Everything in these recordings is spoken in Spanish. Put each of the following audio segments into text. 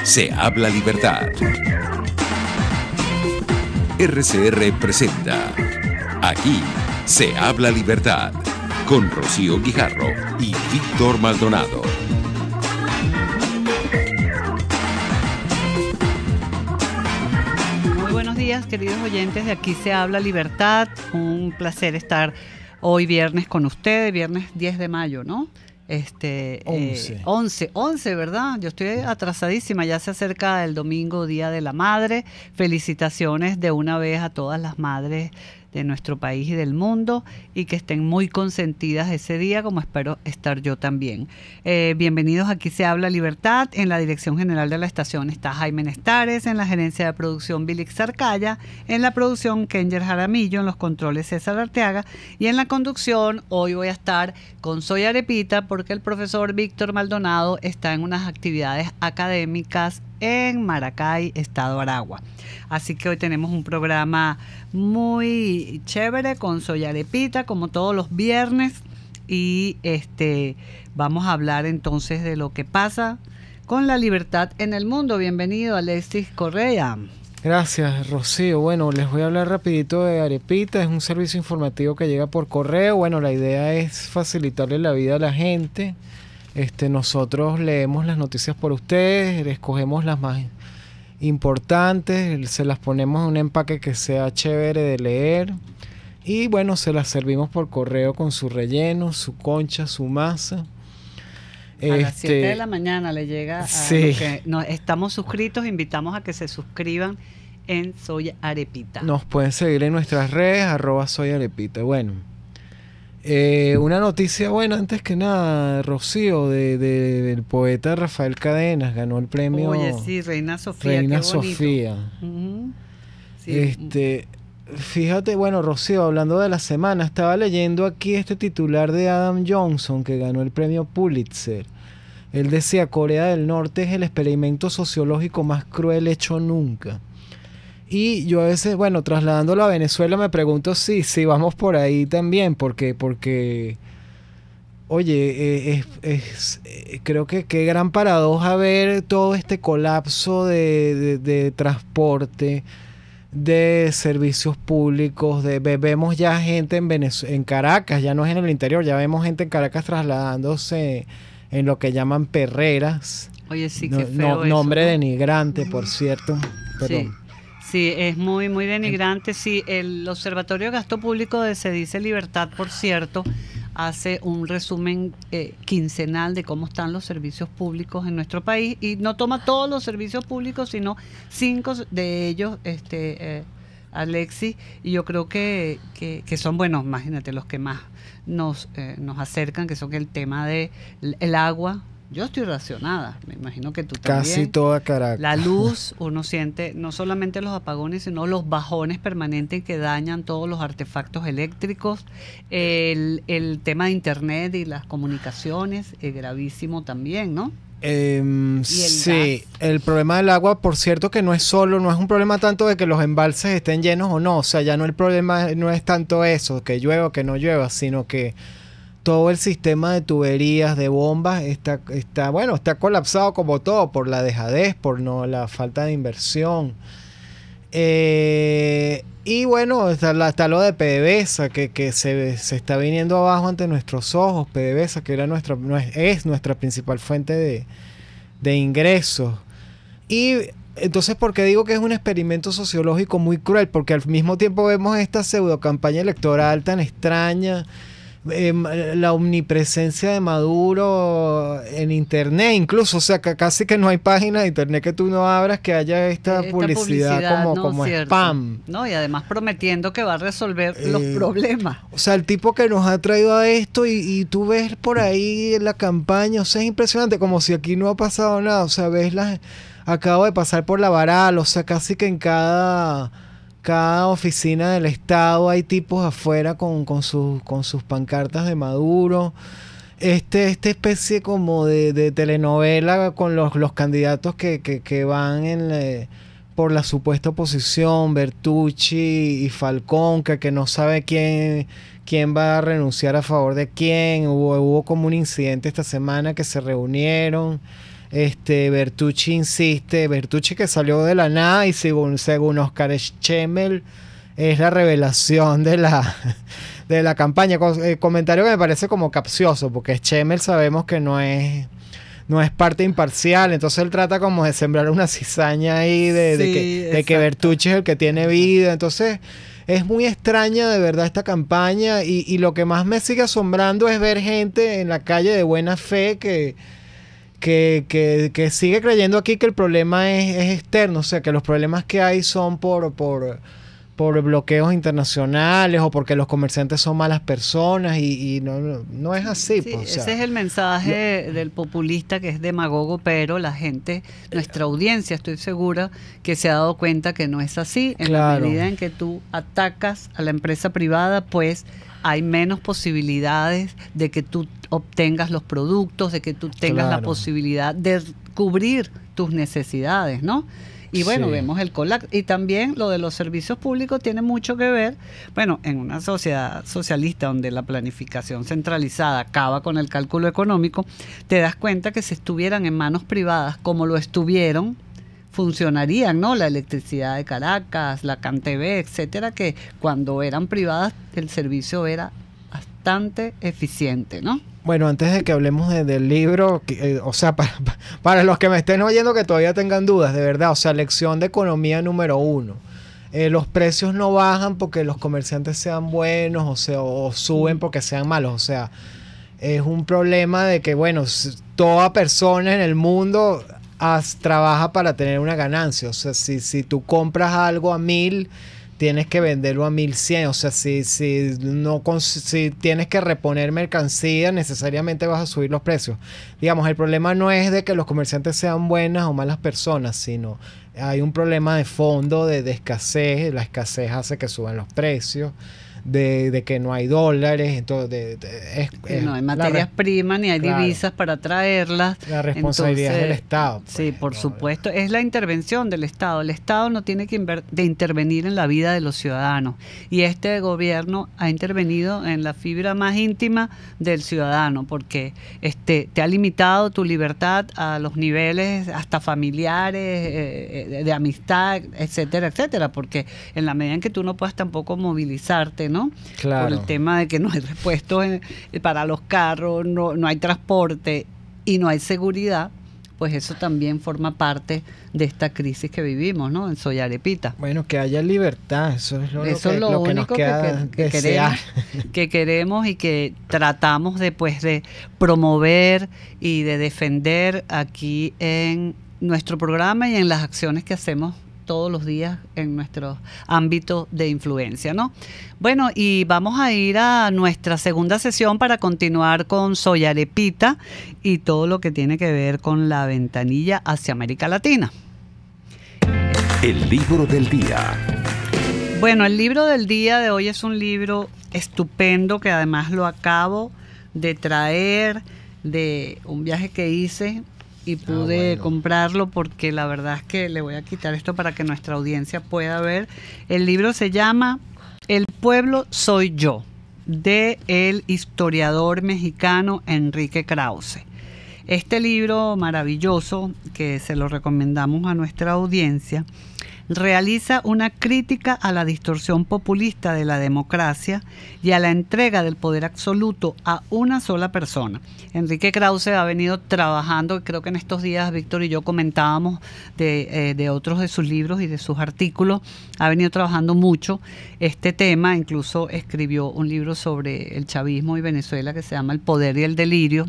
Se habla libertad. RCR presenta Aquí se habla libertad con Rocío Guijarro y Víctor Maldonado. Muy buenos días, queridos oyentes de Aquí se habla libertad. Un placer estar hoy viernes con ustedes, viernes 10 de mayo, ¿no? 11, ¿verdad? Yo estoy atrasadísima, ya se acerca el domingo, Día de la Madre. Felicitaciones de una vez a todas las madres de nuestro país y del mundo, y que estén muy consentidas ese día, como espero estar yo también. Bienvenidos, Aquí se habla libertad. En la dirección general de la estación está Jaime Nestares, en la gerencia de producción Bilix Arcaya, en la producción Kenger Jaramillo, en los controles César Arteaga, y en la conducción hoy voy a estar con Soy Arepita, porque el profesor Víctor Maldonado está en unas actividades académicas en Maracay, Estado Aragua. Así que hoy tenemos un programa muy chévere con Soy Arepita, como todos los viernes, y vamos a hablar entonces de lo que pasa con la libertad en el mundo. Bienvenido, Alexis Correa. Gracias, Rocío. Bueno, les voy a hablar rapidito de Arepita. Es un servicio informativo que llega por correo. Bueno, la idea es facilitarle la vida a la gente. Nosotros leemos las noticias por ustedes, escogemos las más importantes, se las ponemos en un empaque que sea chévere de leer y bueno, se las servimos por correo con su relleno, su concha, su masa. A las 7 de la mañana le llega a sí. Los que estamos suscritos. Invitamos a que se suscriban en Soy Arepita. Nos pueden seguir en nuestras redes, @soyarepita. Bueno. Una noticia buena antes que nada, Rocío, del poeta Rafael Cadenas, ganó el premio. Oye, sí, Reina Sofía. Reina qué bonito. Sofía. Uh-huh. Sí. Fíjate, bueno, Rocío, hablando de la semana, estaba leyendo aquí este titular de Adam Johnson, que ganó el premio Pulitzer. Él decía: Corea del Norte es el experimento sociológico más cruel hecho nunca. Y yo a veces, bueno, trasladándolo a Venezuela, me pregunto si vamos por ahí también, porque oye, creo que qué gran paradoja ver todo este colapso de transporte, de servicios públicos, vemos ya gente en Caracas, ya no es en el interior, ya vemos gente en Caracas trasladándose en lo que llaman perreras. Oye, sí, qué feo nombre eso, ¿no? Denigrante, por cierto. Perdón. Sí. Sí, es muy, muy denigrante. Sí, el Observatorio de Gasto Público de Se Dice Libertad, por cierto, hace un resumen quincenal de cómo están los servicios públicos en nuestro país, y no toma todos los servicios públicos, sino 5 de ellos, Alexis, y yo creo que son buenos. Imagínate, los que más nos acercan, que son el tema de el agua. Yo estoy racionada, me imagino que tú también. Casi toda Caracas. La luz, uno siente no solamente los apagones, sino los bajones permanentes que dañan todos los artefactos eléctricos. El tema de internet y las comunicaciones es gravísimo también, ¿no? Sí, el problema del agua, por cierto, que no es un problema tanto de que los embalses estén llenos o no. O sea, ya no, el problema no es tanto eso, que llueva o que no llueva, sino que todo el sistema de tuberías, de bombas, está colapsado como todo, por la dejadez, por la falta de inversión. Y bueno, está lo de PDVSA, que se está viniendo abajo ante nuestros ojos. PDVSA, que es nuestra principal fuente de ingresos. Y entonces, ¿por qué digo que es un experimento sociológico muy cruel? Porque al mismo tiempo vemos esta pseudo campaña electoral tan extraña. La omnipresencia de Maduro en internet, incluso, o sea, que casi que no hay página de internet que tú no abras que haya esta publicidad como spam. No, y además prometiendo que va a resolver los problemas. O sea, el tipo que nos ha traído a esto, y tú ves por ahí la campaña, o sea, es impresionante, como si aquí no ha pasado nada. O sea, acabo de pasar por la Varal, o sea, casi que en cada oficina del Estado hay tipos afuera con sus pancartas de Maduro. Esta especie como de telenovela con los candidatos que van por la supuesta oposición, Bertucci y Falcón, que no sabe quién va a renunciar a favor de quién. Hubo como un incidente esta semana que se reunieron. Bertucci insiste, Bertucci que salió de la nada y según Oscar Schemmel es la revelación de la campaña. Comentario que me parece como capcioso, porque Schemmel sabemos que no es parte imparcial, entonces él trata como de sembrar una cizaña ahí de que Bertucci es el que tiene vida. Entonces es muy extraña de verdad esta campaña, y lo que más me sigue asombrando es ver gente en la calle de buena fe que sigue creyendo aquí que el problema es externo, o sea, que los problemas que hay son por bloqueos internacionales o porque los comerciantes son malas personas, y no es así. Sí, pues, o sea, ese es el mensaje del populista, que es demagogo, pero la gente, nuestra audiencia, estoy segura que se ha dado cuenta que no es así. En la medida en que tú atacas a la empresa privada, pues hay menos posibilidades de que tú obtengas los productos, de que tú tengas la posibilidad de cubrir tus necesidades, ¿no? Y bueno, vemos el colapso. Y también lo de los servicios públicos tiene mucho que ver, bueno, en una sociedad socialista donde la planificación centralizada acaba con el cálculo económico, te das cuenta que si estuvieran en manos privadas como lo estuvieron, funcionarían, ¿no? La electricidad de Caracas, la CanTV, etcétera, que cuando eran privadas el servicio era bastante eficiente, ¿no? Bueno, antes de que hablemos del libro, o sea, para los que me estén oyendo que todavía tengan dudas, de verdad, o sea, lección de economía número 1. Los precios no bajan porque los comerciantes sean buenos, o sea, o suben porque sean malos, o sea, es un problema de que, bueno, toda persona en el mundo trabaja para tener una ganancia, o sea, si tú compras algo a 1,000, tienes que venderlo a 1,100. O sea, si tienes que reponer mercancía, necesariamente vas a subir los precios. Digamos, el problema no es de que los comerciantes sean buenas o malas personas, sino hay un problema de fondo de escasez. La escasez hace que suban los precios, de que no hay dólares, entonces no hay materias primas ni hay divisas para traerlas. La responsabilidad es del Estado. Pues, sí, por supuesto, es la intervención del Estado. El Estado no tiene que intervenir en la vida de los ciudadanos, y este gobierno ha intervenido en la fibra más íntima del ciudadano, porque te ha limitado tu libertad a los niveles hasta familiares, de amistad, etcétera, etcétera, porque en la medida en que tú no puedas tampoco movilizarte, ¿no? Claro. Por el tema de que no hay repuestos para los carros, no hay transporte y no hay seguridad, pues eso también forma parte de esta crisis que vivimos, ¿no? En Soy Arepita. Bueno, que haya libertad, eso es lo único que nos queda que queremos y que tratamos de promover y de defender aquí en nuestro programa y en las acciones que hacemos todos los días en nuestro ámbito de influencia, ¿no? Bueno, y vamos a ir a nuestra segunda sesión para continuar con Soy Arepita y todo lo que tiene que ver con la ventanilla hacia América Latina. El libro del día. Bueno, el libro del día de hoy es un libro estupendo que además lo acabo de traer de un viaje que hice y pude comprarlo, porque la verdad es que le voy a quitar esto para que nuestra audiencia pueda ver. El libro se llama El pueblo soy yo, de el historiador mexicano Enrique Krause. Este libro maravilloso, que se lo recomendamos a nuestra audiencia, realiza una crítica a la distorsión populista de la democracia y a la entrega del poder absoluto a una sola persona. Enrique Krause ha venido trabajando, creo que en estos días Víctor y yo comentábamos de otros de sus libros y de sus artículos, ha venido trabajando mucho este tema, incluso escribió un libro sobre el chavismo y Venezuela que se llama El poder y el delirio,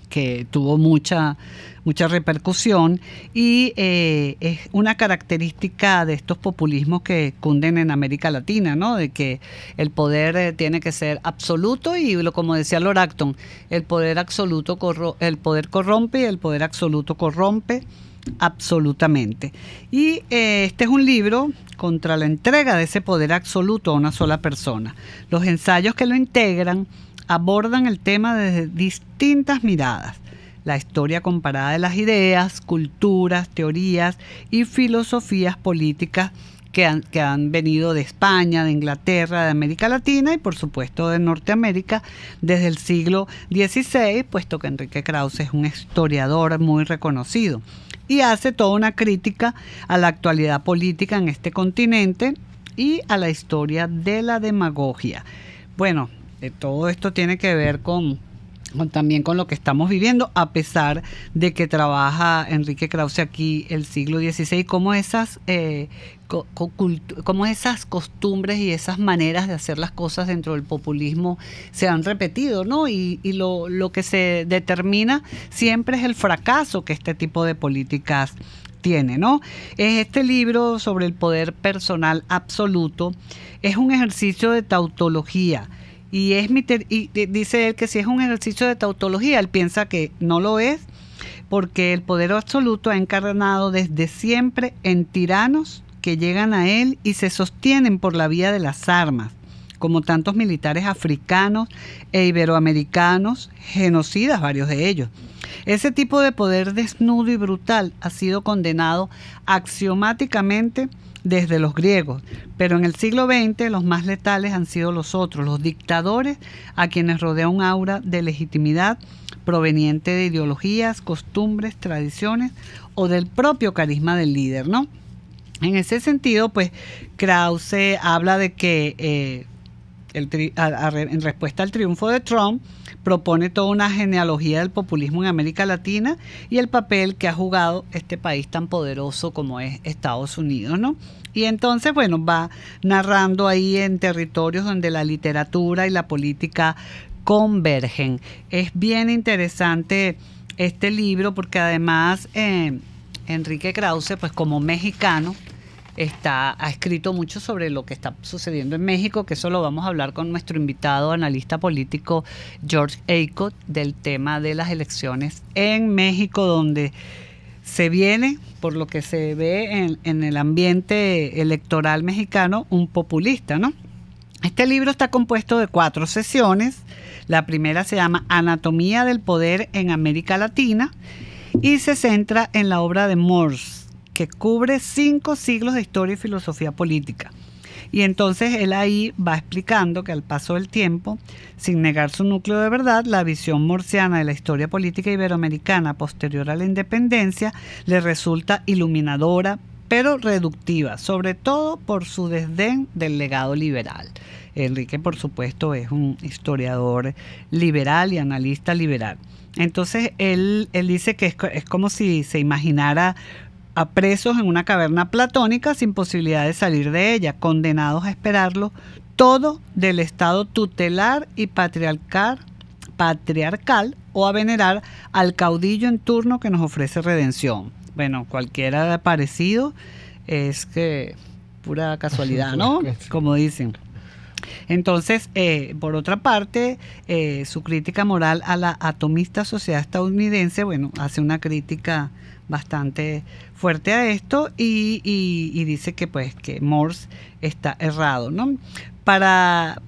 que tuvo mucha repercusión, y es una característica de estos populismos que cunden en América Latina, ¿no? De que el poder tiene que ser absoluto y, como decía Lord Acton, el poder corrompe y el poder absoluto corrompe absolutamente. Y este es un libro contra la entrega de ese poder absoluto a una sola persona. Los ensayos que lo integran abordan el tema desde distintas miradas: la historia comparada de las ideas, culturas, teorías y filosofías políticas que han venido de España, de Inglaterra, de América Latina y por supuesto de Norteamérica desde el siglo XVI, puesto que Enrique Krauze es un historiador muy reconocido y hace toda una crítica a la actualidad política en este continente y a la historia de la demagogia. Bueno, todo esto tiene que ver también con lo que estamos viviendo, a pesar de que trabaja Enrique Krauze aquí el siglo XVI, como esas costumbres y esas maneras de hacer las cosas dentro del populismo se han repetido, ¿no? Y lo que se determina siempre es el fracaso que este tipo de políticas tiene, ¿no? Este libro sobre el poder personal absoluto es un ejercicio de tautología. Y dice él que si es un ejercicio de tautología, él piensa que no lo es, porque el poder absoluto ha encarnado desde siempre en tiranos que llegan a él y se sostienen por la vía de las armas, como tantos militares africanos e iberoamericanos, genocidas varios de ellos. Ese tipo de poder desnudo y brutal ha sido condenado axiomáticamente desde los griegos, pero en el siglo XX los más letales han sido los otros, los dictadores, a quienes rodea un aura de legitimidad proveniente de ideologías, costumbres, tradiciones o del propio carisma del líder, ¿no? En ese sentido, pues, Krauze habla de que en respuesta al triunfo de Trump, propone toda una genealogía del populismo en América Latina y el papel que ha jugado este país tan poderoso como es Estados Unidos, ¿no? Y entonces, bueno, va narrando ahí en territorios donde la literatura y la política convergen. Es bien interesante este libro porque además Enrique Krauze, pues como mexicano, ha escrito mucho sobre lo que está sucediendo en México, que eso lo vamos a hablar con nuestro invitado, analista político George Aycock, del tema de las elecciones en México, donde se viene, por lo que se ve en el ambiente electoral mexicano, un populista, ¿no? Este libro está compuesto de 4 sesiones. La primera se llama Anatomía del Poder en América Latina y se centra en la obra de Morse, que cubre 5 siglos de historia y filosofía política. Y entonces él ahí va explicando que al paso del tiempo, sin negar su núcleo de verdad, la visión morsiana de la historia política iberoamericana posterior a la independencia le resulta iluminadora, pero reductiva, sobre todo por su desdén del legado liberal. Enrique, por supuesto, es un historiador liberal y analista liberal. Entonces él dice que es como si se imaginara a presos en una caverna platónica sin posibilidad de salir de ella, condenados a esperarlo todo del Estado tutelar y patriarcal o a venerar al caudillo en turno que nos ofrece redención. Bueno, cualquiera parecido es que pura casualidad, ¿no? Como dicen. Entonces, por otra parte, su crítica moral a la atomista sociedad estadounidense, bueno, hace una crítica bastante fuerte a esto y dice que pues que Morse está errado, ¿no? Para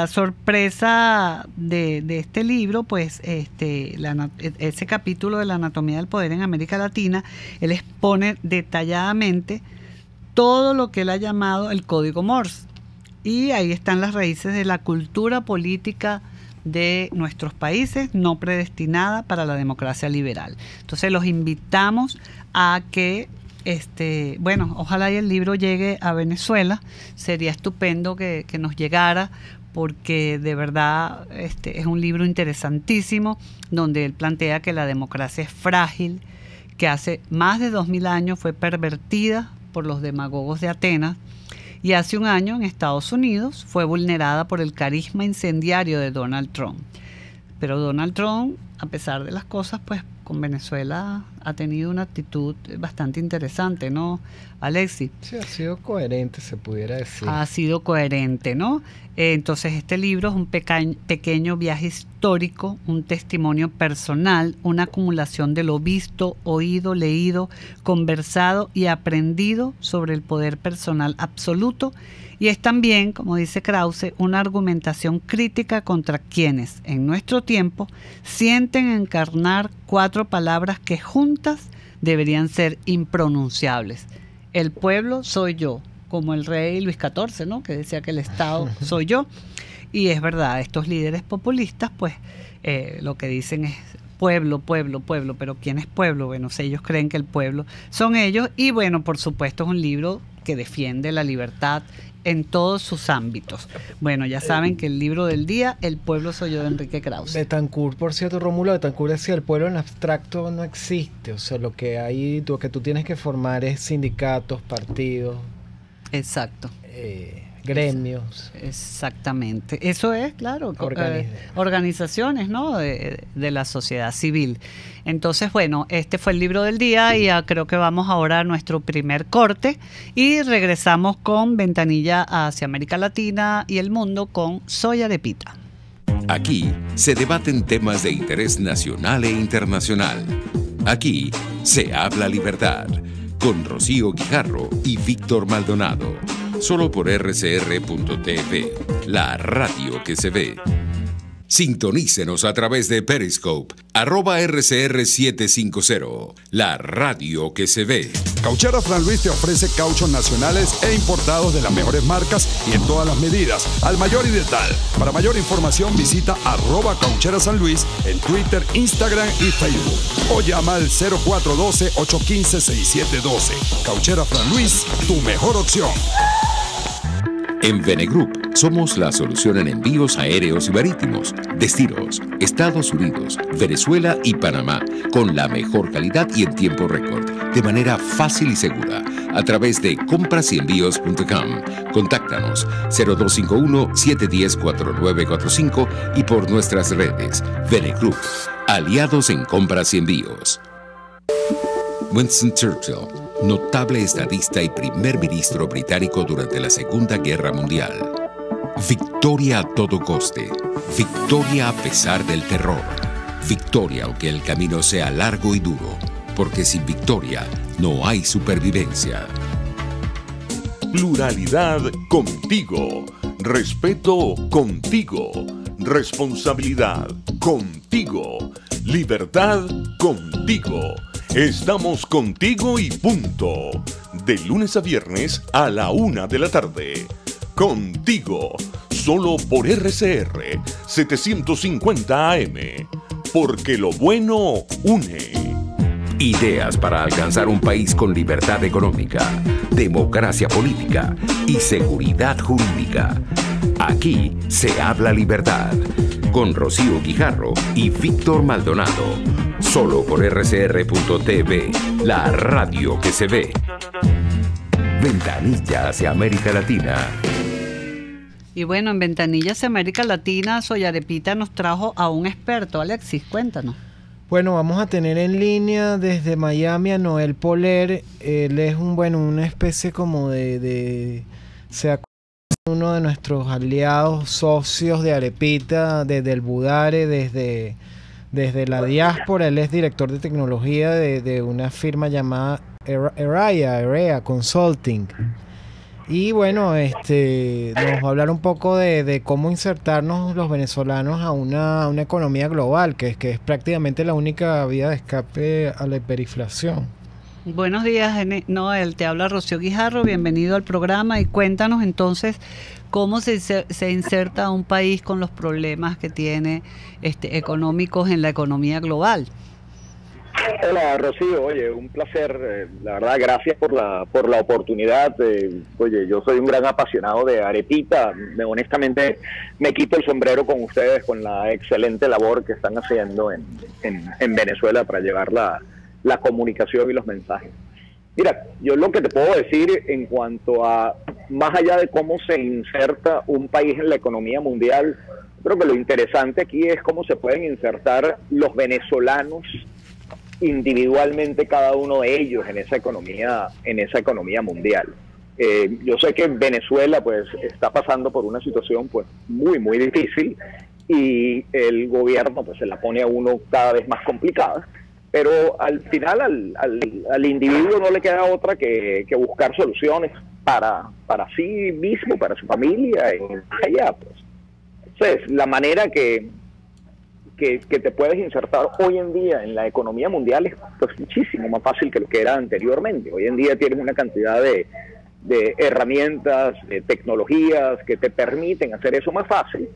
sorpresa de este libro, pues ese capítulo de la anatomía del poder en América Latina, él expone detalladamente todo lo que él ha llamado el código Morse. Y ahí están las raíces de la cultura política de nuestros países, no predestinada para la democracia liberal. Entonces los invitamos a que, ojalá y el libro llegue a Venezuela. Sería estupendo que nos llegara, porque de verdad es un libro interesantísimo, donde él plantea que la democracia es frágil, que hace más de 2000 años fue pervertida por los demagogos de Atenas, y hace un año en Estados Unidos fue vulnerada por el carisma incendiario de Donald Trump. Pero Donald Trump, a pesar de las cosas, pues con Venezuela ha tenido una actitud bastante interesante, ¿no, Alexis? Sí, ha sido coherente, se pudiera decir. Ha sido coherente, ¿no? Entonces este libro es un pequeño viaje histórico, un testimonio personal, una acumulación de lo visto, oído, leído, conversado y aprendido sobre el poder personal absoluto. Y es también, como dice Krauze, una argumentación crítica contra quienes, en nuestro tiempo, sienten encarnar 4 palabras que juntas deberían ser impronunciables. El pueblo soy yo, como el rey Luis XIV, ¿no? Que decía que el Estado soy yo. Y es verdad, estos líderes populistas, pues, lo que dicen es pueblo, pueblo, pueblo, pero ¿quién es pueblo? Bueno, ellos creen que el pueblo son ellos, y bueno, por supuesto es un libro que defiende la libertad en todos sus ámbitos. Bueno, ya saben que el libro del día, El pueblo soy yo, de Enrique Krause. Betancourt, por cierto, Rómulo Betancourt decía, el pueblo en abstracto no existe, o sea, lo que tú tienes que formar es sindicatos, partidos. Exacto. Gremios. Exactamente. Eso es, claro, organizaciones, ¿no? de la sociedad civil. Entonces, bueno, este fue el libro del día y creo que vamos ahora a nuestro primer corte y regresamos con Ventanilla hacia América Latina y el mundo con Soy Arepita. Aquí se debaten temas de interés nacional e internacional. Aquí se habla libertad con Rocío Guijarro y Víctor Maldonado. Solo por rcr.tv, la radio que se ve. Sintonícenos a través de Periscope, @RCR750, la radio que se ve. Cauchera Fran Luis te ofrece cauchos nacionales e importados de las mejores marcas y en todas las medidas, al mayor y de tal. Para mayor información visita @Cauchera San Luis en Twitter, Instagram y Facebook. O llama al 0412-815-6712. Cauchera Fran Luis, tu mejor opción. En Venegroup somos la solución en envíos aéreos y marítimos, destinos, Estados Unidos, Venezuela y Panamá, con la mejor calidad y en tiempo récord, de manera fácil y segura, a través de comprasenvíos.com. Contáctanos 0251-710-4945 y por nuestras redes. Venegroup, aliados en compras y envíos. Winston Churchill, notable estadista y primer ministro británico durante la Segunda Guerra Mundial. Victoria a todo coste. Victoria a pesar del terror. Victoria aunque el camino sea largo y duro. Porque sin victoria no hay supervivencia. Pluralidad contigo. Respeto contigo. Responsabilidad contigo. Libertad contigo. Estamos contigo y punto. De lunes a viernes a la 1 de la tarde. Contigo. Solo por RCR 750 AM. Porque lo bueno une. Ideas para alcanzar un país con libertad económica, democracia política y seguridad jurídica. Aquí se habla libertad. Con Rocío Guijarro y Víctor Maldonado. Solo por rcr.tv, la radio que se ve. Ventanilla hacia América Latina. Y bueno, en Ventanilla hacia América Latina, Soy Arepita nos trajo a un experto. Alexis, cuéntanos. Bueno, vamos a tener en línea desde Miami a Noel Poler. Él es una especie como uno de nuestros aliados, socios de Arepita, desde el Budare, desde la diáspora. Él es director de tecnología de una firma llamada EREA Consulting. Y bueno, nos va a hablar un poco de cómo insertarnos los venezolanos a una economía global, que es prácticamente la única vía de escape a la hiperinflación. Buenos días, Noel. Te habla Rocío Guijarro. Bienvenido al programa y cuéntanos entonces cómo se inserta un país con los problemas que tiene económicos en la economía global. Hola Rocío, oye, un placer, la verdad, gracias por la oportunidad. Oye, yo soy un gran apasionado de Arepita, honestamente me quito el sombrero con ustedes con la excelente labor que están haciendo en Venezuela para llevar la comunicación y los mensajes. Mira, yo lo que te puedo decir en cuanto a, más allá de cómo se inserta un país en la economía mundial, creo que lo interesante aquí es cómo se pueden insertar los venezolanos individualmente, cada uno de ellos en esa economía mundial. Yo sé que Venezuela pues está pasando por una situación pues muy muy difícil y el gobierno pues se la pone a uno cada vez más complicada, pero al final al individuo no le queda otra que buscar soluciones para sí mismo, para su familia y allá pues. Entonces, la manera que te puedes insertar hoy en día en la economía mundial es pues muchísimo más fácil que lo que era anteriormente. Hoy en día tienes una cantidad de de herramientas, de tecnologías que te permiten hacer eso más fácil.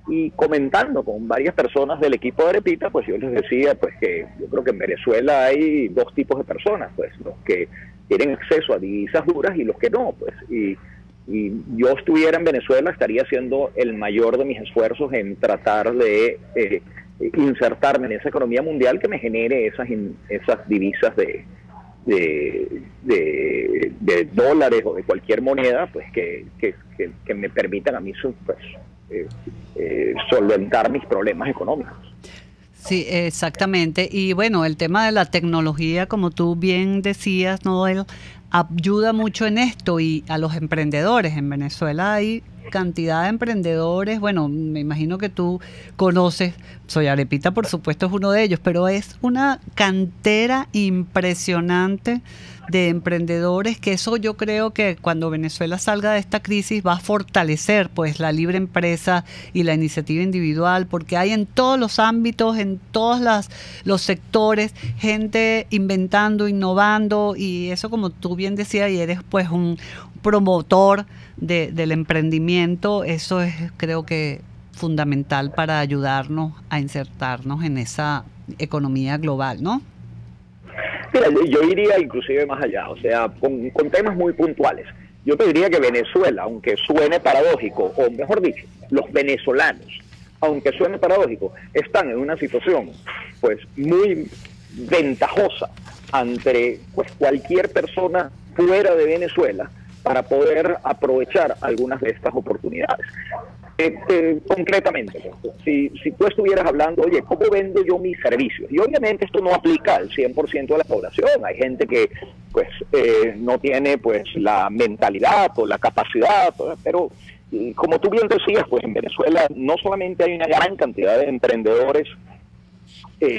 Y comentando con varias personas del equipo de Arepita, pues yo les decía pues que yo creo que en Venezuela hay dos tipos de personas, pues los que tienen acceso a divisas duras y los que no, pues y yo estuviera en Venezuela, estaría haciendo el mayor de mis esfuerzos en tratar de insertarme en esa economía mundial que me genere esas divisas de dólares o de cualquier moneda, pues que me permitan a mí pues, solventar mis problemas económicos. Sí, exactamente. Y bueno, el tema de la tecnología, como tú bien decías, Noel, ayuda mucho en esto y a los emprendedores. En Venezuela hay cantidad de emprendedores, bueno, me imagino que tú conoces, Soy Arepita por supuesto es uno de ellos, pero es una cantera impresionante de emprendedores, que eso yo creo que cuando Venezuela salga de esta crisis va a fortalecer pues la libre empresa y la iniciativa individual, porque hay en todos los ámbitos, en todos los sectores, gente inventando, innovando, y eso, como tú bien decías, y eres pues un promotor del emprendimiento, eso es, creo que, fundamental para ayudarnos a insertarnos en esa economía global, ¿no? Mira, yo iría inclusive más allá, o sea, con temas muy puntuales. Yo te diría que Venezuela, aunque suene paradójico, o mejor dicho, los venezolanos, aunque suene paradójico, están en una situación pues muy ventajosa ante pues cualquier persona fuera de Venezuela para poder aprovechar algunas de estas oportunidades. Concretamente, si tú estuvieras hablando, oye, ¿cómo vendo yo mis servicios? Y obviamente esto no aplica al 100% de la población. Hay gente que pues no tiene pues la mentalidad o la capacidad, pero como tú bien decías, pues en Venezuela no solamente hay una gran cantidad de emprendedores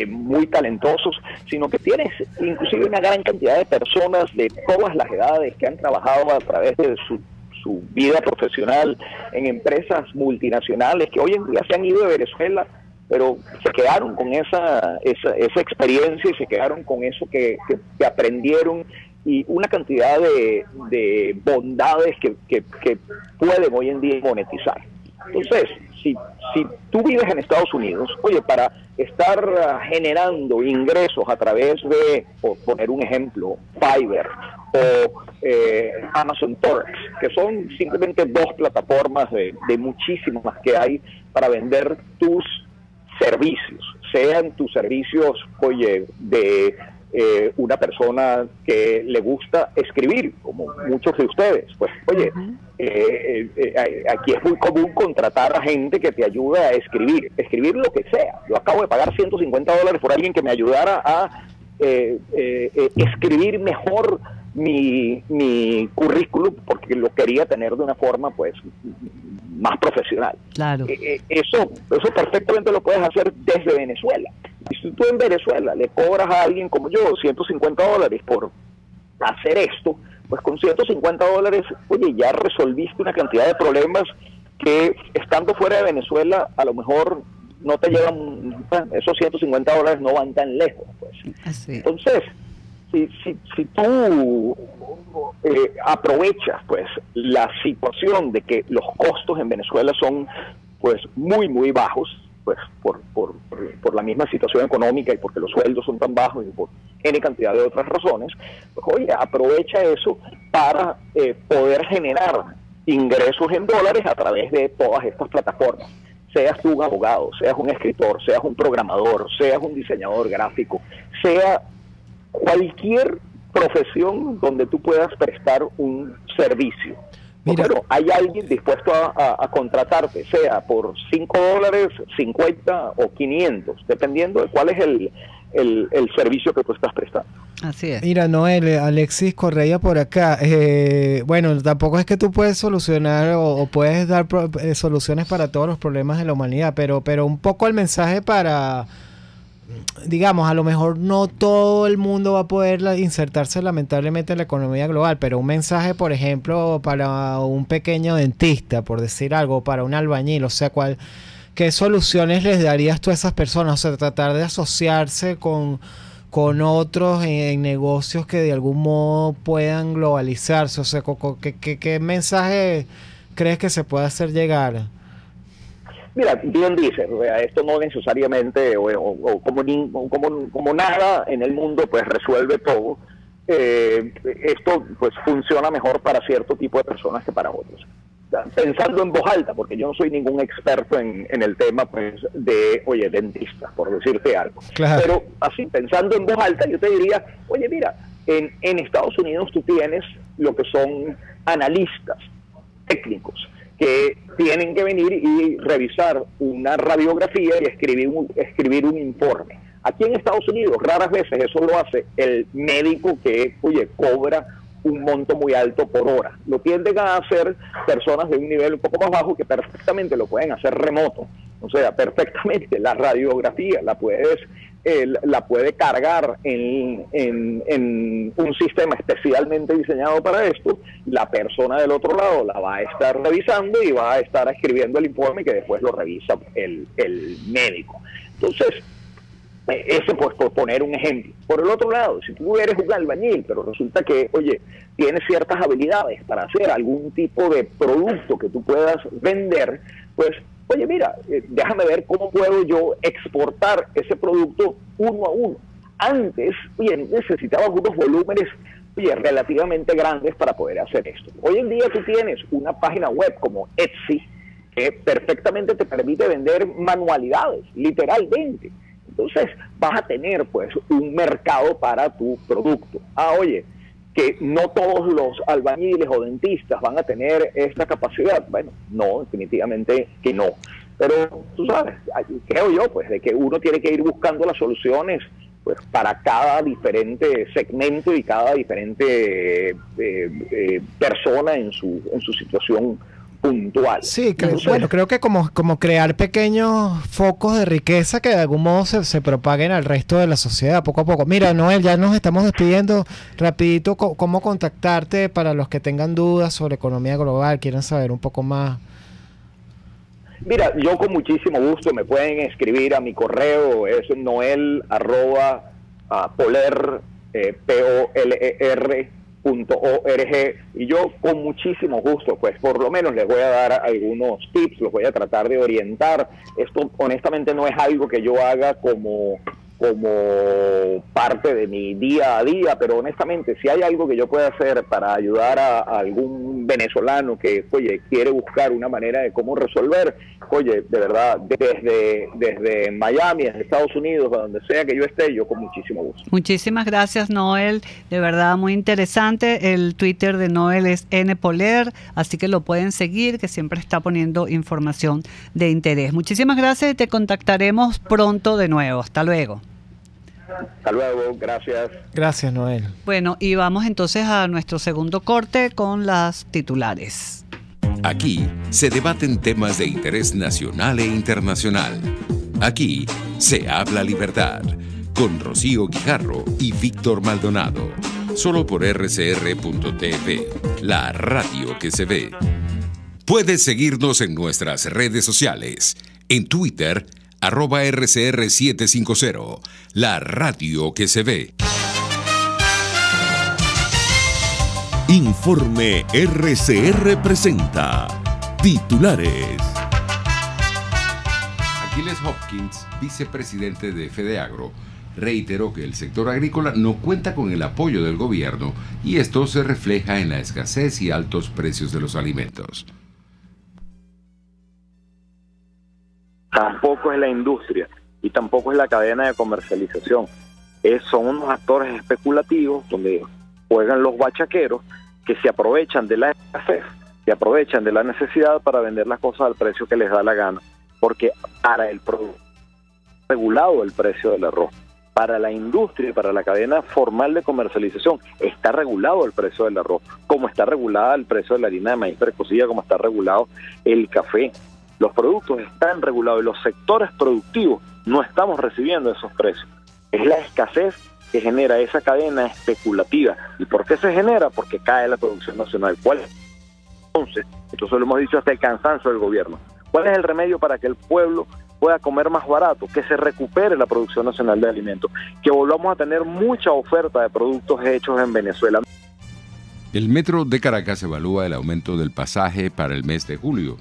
muy talentosos, sino que tienes inclusive una gran cantidad de personas de todas las edades que han trabajado a través de su vida profesional en empresas multinacionales que hoy en día se han ido de Venezuela, pero se quedaron con esa experiencia y se quedaron con eso que aprendieron, y una cantidad de bondades que pueden hoy en dy monetizar. Entonces, si tú vives en Estados Unidos, oye, para estar generando ingresos a través de, por poner un ejemplo, Fiverr o Amazon Forex, que son simplemente dos plataformas de muchísimas más que hay para vender tus servicios, sean tus servicios, oye, de una persona que le gusta escribir, como muchos de ustedes, pues oye, aquí es muy común contratar a gente que te ayuda a escribir lo que sea. Yo acabo de pagar $150 por alguien que me ayudara a escribir mejor mi currículum, porque lo quería tener de una forma pues más profesional. Claro. Eso perfectamente lo puedes hacer desde Venezuela. Y si tú en Venezuela le cobras a alguien como yo $150 por hacer esto, pues con $150, oye, ya resolviste una cantidad de problemas que estando fuera de Venezuela a lo mejor no te llevan, esos $150 no van tan lejos, pues. Así. Entonces, si tú aprovechas pues la situación de que los costos en Venezuela son pues muy bajos, pues por la misma situación económica y porque los sueldos son tan bajos y por N cantidad de otras razones, pues oye, aprovecha eso para poder generar ingresos en dólares a través de todas estas plataformas. Seas tú un abogado, seas un escritor, seas un programador, seas un diseñador gráfico, sea cualquier profesión donde tú puedas prestar un servicio. Bueno, hay alguien dispuesto a contratarte, sea por $5, 50 o 500, dependiendo de cuál es el servicio que tú estás prestando. Así es. Mira, Noel, Alexis Correa por acá. Bueno, tampoco es que tú puedes solucionar o puedes dar soluciones para todos los problemas de la humanidad, pero un poco el mensaje para, digamos, a lo mejor no todo el mundo va a poder insertarse lamentablemente en la economía global, pero un mensaje, por ejemplo, para un pequeño dentista, por decir algo, para un albañil, o sea, ¿qué soluciones les darías tú a esas personas? O sea, tratar de asociarse con con otros en negocios que de algún modo puedan globalizarse? O sea, ¿qué mensaje crees que se puede hacer llegar? Mira, bien dices, o sea, esto no necesariamente, o como nada en el mundo, pues resuelve todo. Esto pues funciona mejor para cierto tipo de personas que para otros. Pensando en voz alta, porque yo no soy ningún experto en el tema, pues, de dentistas, por decirte algo. Claro. Pero así, pensando en voz alta, yo te diría, oye, mira, en Estados Unidos tú tienes lo que son analistas técnicos, que tienen que venir y revisar una radiografía y escribir un informe. Aquí en Estados Unidos raras veces eso lo hace el médico que, cobra un monto muy alto por hora. Lo tienden a hacer personas de un nivel un poco más bajo que perfectamente lo pueden hacer remoto. O sea, perfectamente la radiografía la puede cargar en un sistema especialmente diseñado para esto. La persona del otro lado la va a estar revisando y va a estar escribiendo el informe que después lo revisa el médico. Entonces, ese pues por poner un ejemplo. Por el otro lado, si tú eres un albañil, pero resulta que, tienes ciertas habilidades para hacer algún tipo de producto que tú puedas vender, pues, mira, déjame ver cómo puedo yo exportar ese producto uno a uno. Antes, necesitaba unos volúmenes, relativamente grandes para poder hacer esto. Hoy en día tú tienes una página web como Etsy, que perfectamente te permite vender manualidades, literalmente. Entonces vas a tener pues un mercado para tu producto. Que no todos los albañiles o dentistas van a tener esta capacidad. Bueno, no, definitivamente que no. Pero tú sabes, creo yo pues de que uno tiene que ir buscando las soluciones pues para cada diferente segmento y cada diferente persona en su situación puntual. Sí, creo que como crear pequeños focos de riqueza que de algún modo se propaguen al resto de la sociedad poco a poco. Mira, Noel, ya nos estamos despidiendo. Rapidito, ¿cómo contactarte para los que tengan dudas sobre economía global, quieran saber un poco más? Mira, yo con muchísimo gusto me pueden escribir a mi correo, es noel@poler, POLER.org, y yo con muchísimo gusto, pues por lo menos les voy a dar algunos tips, los voy a tratar de orientar. Esto honestamente no es algo que yo haga como parte de mi día a día, pero honestamente si hay algo que yo pueda hacer para ayudar a algún venezolano que quiere buscar una manera de cómo resolver, de verdad, desde Miami, desde Estados Unidos, a donde sea que yo esté, yo con muchísimo gusto. Muchísimas gracias, Noel, de verdad muy interesante. El Twitter de Noel es npoler, así que lo pueden seguir, que siempre está poniendo información de interés. Muchísimas gracias y te contactaremos pronto de nuevo. Hasta luego. Hasta luego, gracias. Gracias, Noel. Bueno, y vamos entonces a nuestro segundo corte con las titulares. Aquí se debaten temas de interés nacional e internacional. Aquí se habla libertad, con Rocío Guijarro y Víctor Maldonado. Solo por rcr.tv, la radio que se ve. Puedes seguirnos en nuestras redes sociales. En Twitter, @RCR750, la radio que se ve. Informe RCR presenta titulares. Aquiles Hopkins, vicepresidente de FEDEAGRO, reiteró que el sector agrícola no cuenta con el apoyo del gobierno y esto se refleja en la escasez y altos precios de los alimentos. Tampoco es la industria y tampoco es la cadena de comercialización. Son unos actores especulativos donde juegan los bachaqueros que se aprovechan de la escasez, se aprovechan de la necesidad para vender las cosas al precio que les da la gana, porque para el producto regulado el precio del arroz. Para la industria y para la cadena formal de comercialización está regulado el precio del arroz, como está regulado el precio de la harina de maíz precocida, como está regulado el café. Los productos están regulados y los sectores productivos no estamos recibiendo esos precios. Es la escasez que genera esa cadena especulativa. ¿Y por qué se genera? Porque cae la producción nacional. ¿Cuál es? Entonces lo hemos dicho hasta el cansancio del gobierno. ¿Cuál es el remedio para que el pueblo pueda comer más barato, que se recupere la producción nacional de alimentos, que volvamos a tener mucha oferta de productos hechos en Venezuela. El Metro de Caracas evalúa el aumento del pasaje para el mes de julio.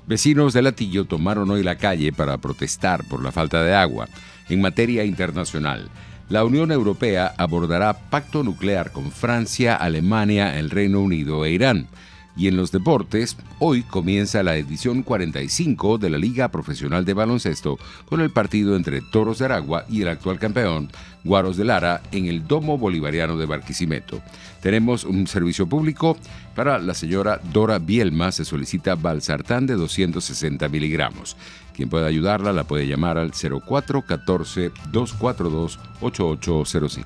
Vecinos de Latillo tomaron hoy la calle para protestar por la falta de agua. En materia internacional, la Unión Europea abordará pacto nuclear con Francia, Alemania, el Reino Unido e Irán. Y en los deportes, hoy comienza la edición 45 de la Liga Profesional de Baloncesto con el partido entre Toros de Aragua y el actual campeón, Guaros de Lara, en el Domo Bolivariano de Barquisimeto. Tenemos un servicio público para la señora Dora Bielma. Se solicita valsartán de 260 miligramos. Quien pueda ayudarla la puede llamar al 0414-242-8805.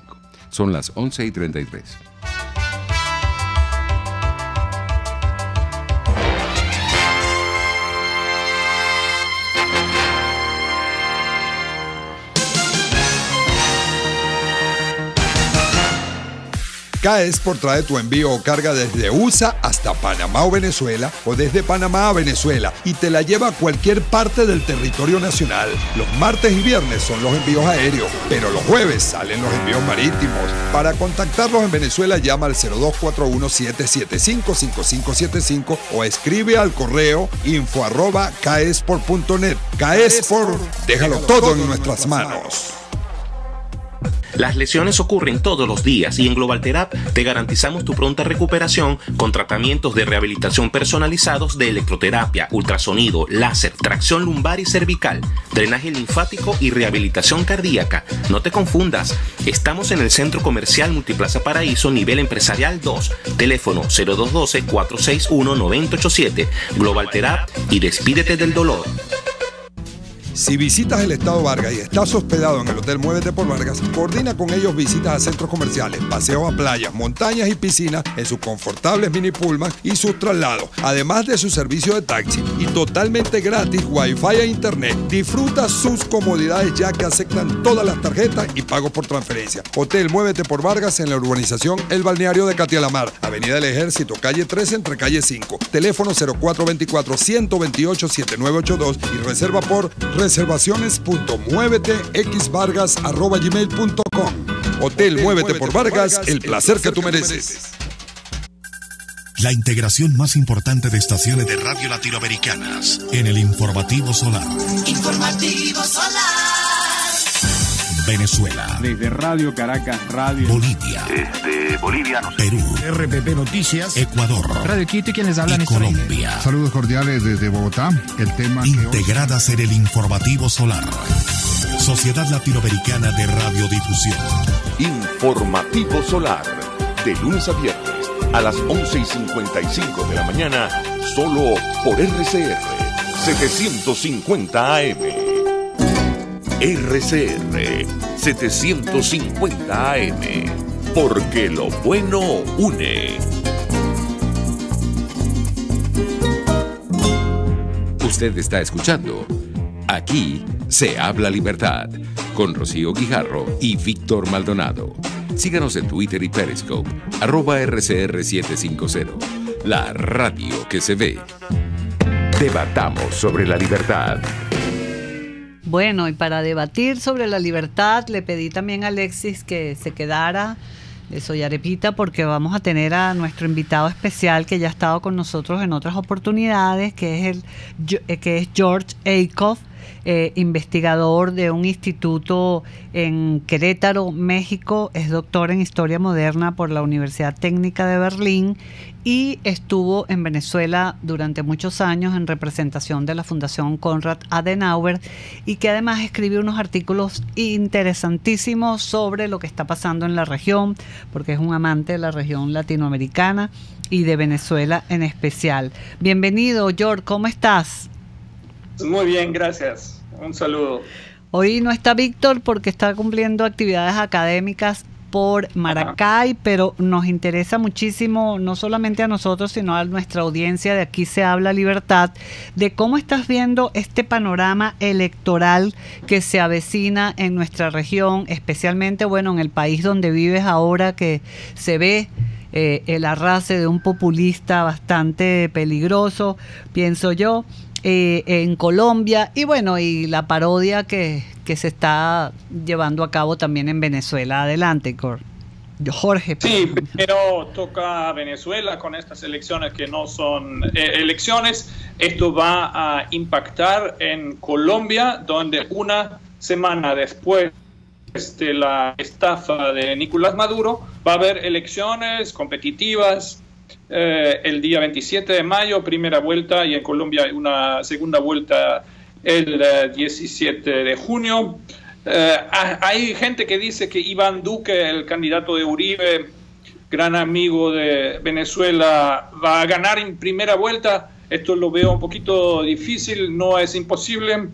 Son las 11:33. K-Export trae tu envío o carga desde USA hasta Panamá o Venezuela, o desde Panamá a Venezuela, y te la lleva a cualquier parte del territorio nacional. Los martes y viernes son los envíos aéreos, pero los jueves salen los envíos marítimos. Para contactarlos en Venezuela, llama al 0241-775-5575 o escribe al correo info@kexport.net. K-Export, déjalo todo en nuestras manos. Las lesiones ocurren todos los días y en GlobalTherap te garantizamos tu pronta recuperación con tratamientos de rehabilitación personalizados de electroterapia, ultrasonido, láser, tracción lumbar y cervical, drenaje linfático y rehabilitación cardíaca. No te confundas, estamos en el Centro Comercial Multiplaza Paraíso, nivel empresarial 2, teléfono 0212-461-9087, GlobalTherap y despídete del dolor. Si visitas el Estado Vargas y estás hospedado en el Hotel Muévete por Vargas, coordina con ellos visitas a centros comerciales, paseos a playas, montañas y piscinas en sus confortables mini pullman y sus traslados, además de su servicio de taxi y totalmente gratis Wi-Fi e Internet. Disfruta sus comodidades ya que aceptan todas las tarjetas y pagos por transferencia. Hotel Muévete por Vargas en la urbanización El Balneario de Catialamar, Avenida del Ejército, calle 13 entre calle 5. Teléfono 0424-128-7982 y reserva por reservaciones.muevetexvargas@gmail.com. Hotel Muévete por Vargas, el placer que tú mereces. La integración más importante de estaciones de radio latinoamericanas en el Informativo Solar. Informativo Solar. Venezuela. Desde Radio Caracas, Radio Bolivia. Desde Bolivia, Perú. RPP Noticias. Ecuador. Radio Quito y quien les habla y Colombia. Saludos cordiales desde Bogotá. El tema integradas en el Informativo Solar. Sociedad Latinoamericana de Radiodifusión. Informativo Solar. De lunes a viernes a las 11:55 de la mañana, solo por RCR 750 AM. RCR 750 AM, porque lo bueno une. Usted está escuchando Aquí se habla libertad con Rocío Guijarro y Víctor Maldonado. Síganos en Twitter y Periscope @RCR750, la radio que se ve. Debatamos sobre la libertad. Bueno, y para debatir sobre la libertad le pedí también a Alexis que se quedara de Soy Arepita, porque vamos a tener a nuestro invitado especial que ya ha estado con nosotros en otras oportunidades, que es George Acuff, investigador de un instituto en Querétaro, México. Es doctor en Historia Moderna por la Universidad Técnica de Berlín y estuvo en Venezuela durante muchos años en representación de la Fundación Konrad Adenauer, y que además escribe unos artículos interesantísimos sobre lo que está pasando en la región, porque es un amante de la región latinoamericana y de Venezuela en especial. Bienvenido, George, ¿cómo estás? Muy bien, gracias. Un saludo. Hoy no está Víctor porque está cumpliendo actividades académicas por Maracay, pero nos interesa muchísimo, no solamente a nosotros, sino a nuestra audiencia de Aquí se habla libertad, de cómo estás viendo este panorama electoral que se avecina en nuestra región, especialmente, bueno, en el país donde vives ahora, que se ve el arrase de un populista bastante peligroso, pienso yo, en Colombia, y bueno, y la parodia que se está llevando a cabo también en Venezuela. Adelante, Jorge. Sí, pero toca Venezuela con estas elecciones que no son elecciones. Esto va a impactar en Colombia, donde una semana después de la estafa de Nicolás Maduro va a haber elecciones competitivas el día 27 de mayo, primera vuelta, y en Colombia una segunda vuelta el 17 de junio. Hay gente que dice que Iván Duque, el candidato de Uribe, gran amigo de Venezuela, va a ganar en primera vuelta. Esto lo veo un poquito difícil, no es imposible,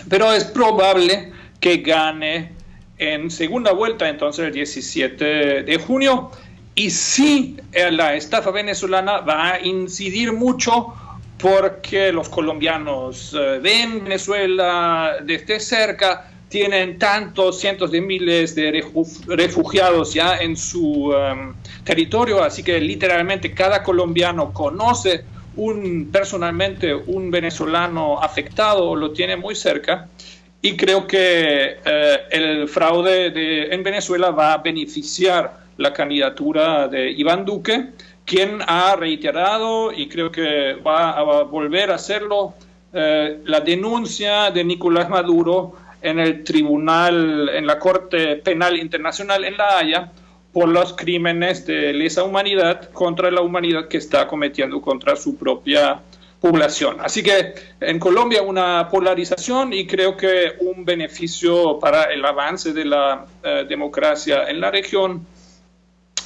pero es probable que gane en segunda vuelta, entonces el 17 de junio. Y sí, la estafa venezolana va a incidir mucho porque los colombianos ven Venezuela desde cerca, tienen tantos cientos de miles de refugiados ya en su territorio, así que literalmente cada colombiano conoce personalmente un venezolano afectado, lo tiene muy cerca, y creo que el fraude en Venezuela va a beneficiar la candidatura de Iván Duque, quien ha reiterado, y creo que va a volver a hacerlo, la denuncia de Nicolás Maduro en el tribunal, en la Corte Penal Internacional en La Haya, por los crímenes de lesa humanidad contra la humanidad que está cometiendo contra su propia población. Así que en Colombia una polarización, y creo que un beneficio para el avance de la democracia en la región,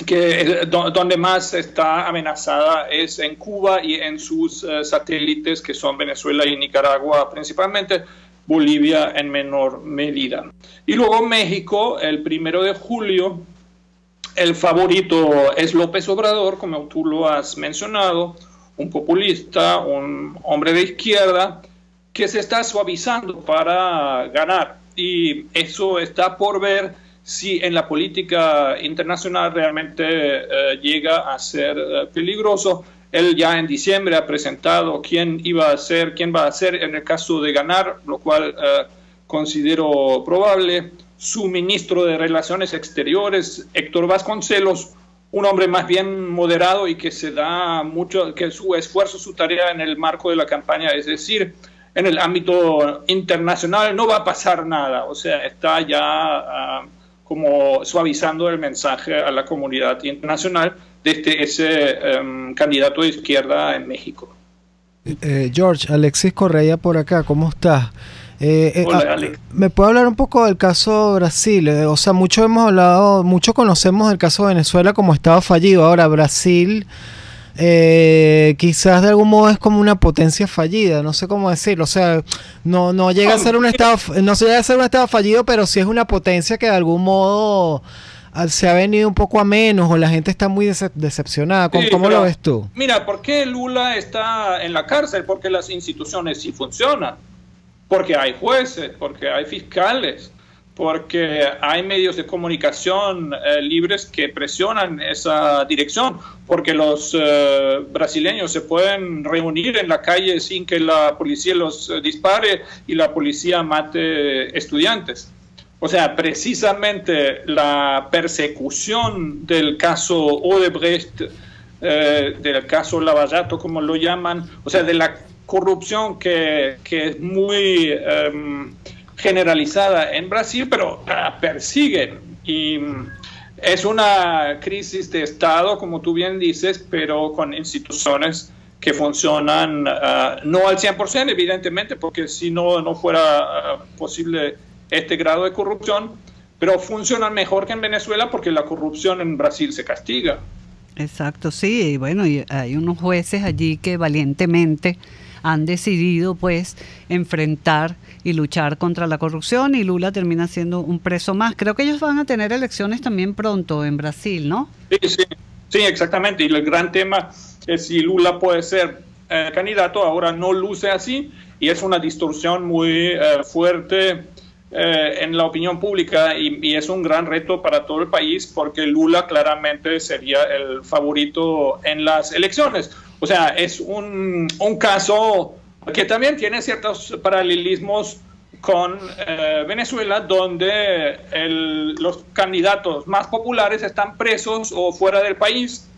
que donde más está amenazada es en Cuba y en sus satélites, que son Venezuela y Nicaragua principalmente, Bolivia en menor medida. Y luego México, el 1 de julio, el favorito es López Obrador, como tú lo has mencionado, un populista, un hombre de izquierda, que se está suavizando para ganar. Y eso está por ver si en la política internacional realmente llega a ser peligroso. Él ya en diciembre ha presentado quién va a ser en el caso de ganar, lo cual considero probable. Su ministro de Relaciones Exteriores, Héctor Vasconcelos, un hombre más bien moderado y que se da mucho, que su esfuerzo, su tarea en el marco de la campaña, es decir, en el ámbito internacional no va a pasar nada, o sea, está ya como suavizando el mensaje a la comunidad internacional desde ese candidato de izquierda en México. George, Alexis Correa por acá, ¿cómo estás? Hola, Alex. ¿Me puede hablar un poco del caso Brasil? O sea, mucho conocemos el caso de Venezuela como estado fallido. Ahora, Brasil quizás de algún modo es como una potencia fallida, no sé cómo decirlo. O sea, no llega a ser un estado, no llega a ser un estado fallido, pero sí es una potencia que de algún modo se ha venido un poco a menos, o la gente está muy decepcionada. ¿Cómo lo ves tú? Mira, ¿por qué Lula está en la cárcel? Porque las instituciones sí funcionan, porque hay jueces, porque hay fiscales, porque hay medios de comunicación libres que presionan esa dirección, porque los brasileños se pueden reunir en la calle sin que la policía los dispare y la policía mate estudiantes. O sea, precisamente la persecución del caso Odebrecht, del caso Lavallato, como lo llaman, o sea, de la corrupción que es muy generalizada en Brasil, pero persiguen. Y es una crisis de Estado, como tú bien dices, pero con instituciones que funcionan no al 100%, evidentemente, porque si no fuera posible este grado de corrupción, pero funcionan mejor que en Venezuela porque la corrupción en Brasil se castiga. Exacto, sí, y bueno, y hay unos jueces allí que valientemente han decidido pues enfrentar y luchar contra la corrupción, y Lula termina siendo un preso más. Creo que ellos van a tener elecciones también pronto en Brasil, ¿no? Sí, exactamente, y el gran tema es si Lula puede ser candidato. Ahora no luce así y es una distorsión muy fuerte en la opinión pública y es un gran reto para todo el país porque Lula claramente sería el favorito en las elecciones. O sea, es un caso que también tiene ciertos paralelismos con Venezuela, donde los candidatos más populares están presos o fuera del país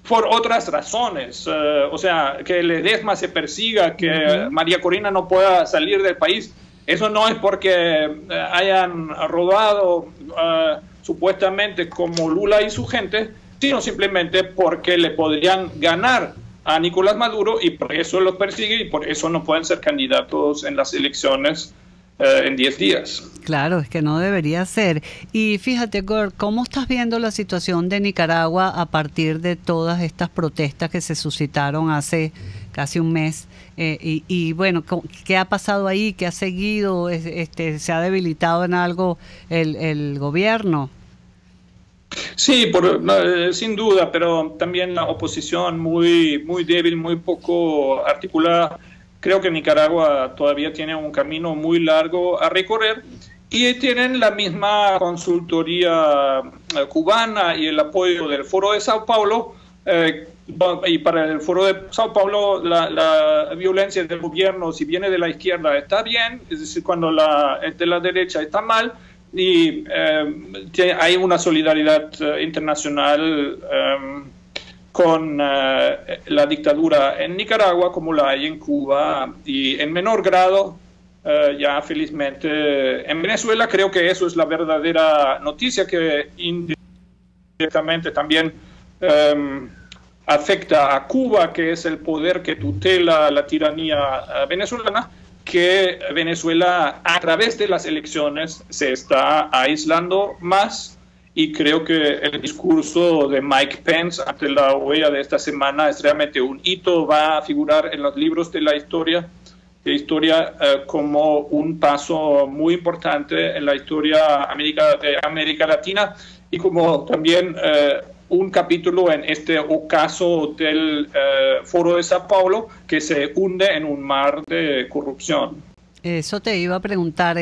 por otras razones. O sea, que Ledesma se persiga, que María Corina no pueda salir del país. Eso no es porque hayan robado supuestamente como Lula y su gente, sino simplemente porque le podrían ganar a Nicolás Maduro y por eso los persigue y por eso no pueden ser candidatos en las elecciones en 10 días. Claro, es que no debería ser. Y fíjate, Gord, ¿cómo estás viendo la situación de Nicaragua a partir de todas estas protestas que se suscitaron hace casi un mes? Y bueno, ¿qué ha pasado ahí? ¿Qué ha seguido? ¿Se ha debilitado en algo el gobierno? Sí, sin duda, pero también la oposición muy débil, muy poco articulada. Creo que Nicaragua todavía tiene un camino muy largo a recorrer y tienen la misma consultoría cubana y el apoyo del Foro de Sao Paulo. Y para el Foro de Sao Paulo la violencia del gobierno, si viene de la izquierda, está bien, es decir, cuando es de la derecha está mal. Y hay una solidaridad internacional con la dictadura en Nicaragua como la hay en Cuba y en menor grado ya felizmente en Venezuela. Creo que eso es la verdadera noticia que indirectamente también afecta a Cuba, que es el poder que tutela la tiranía venezolana, que Venezuela a través de las elecciones se está aislando más. Y creo que el discurso de Mike Pence ante la OEA de esta semana es realmente un hito, va a figurar en los libros de la historia como un paso muy importante en la historia de América Latina y como también un capítulo en este ocaso del Foro de Sao Paulo que se hunde en un mar de corrupción. Eso te iba a preguntar,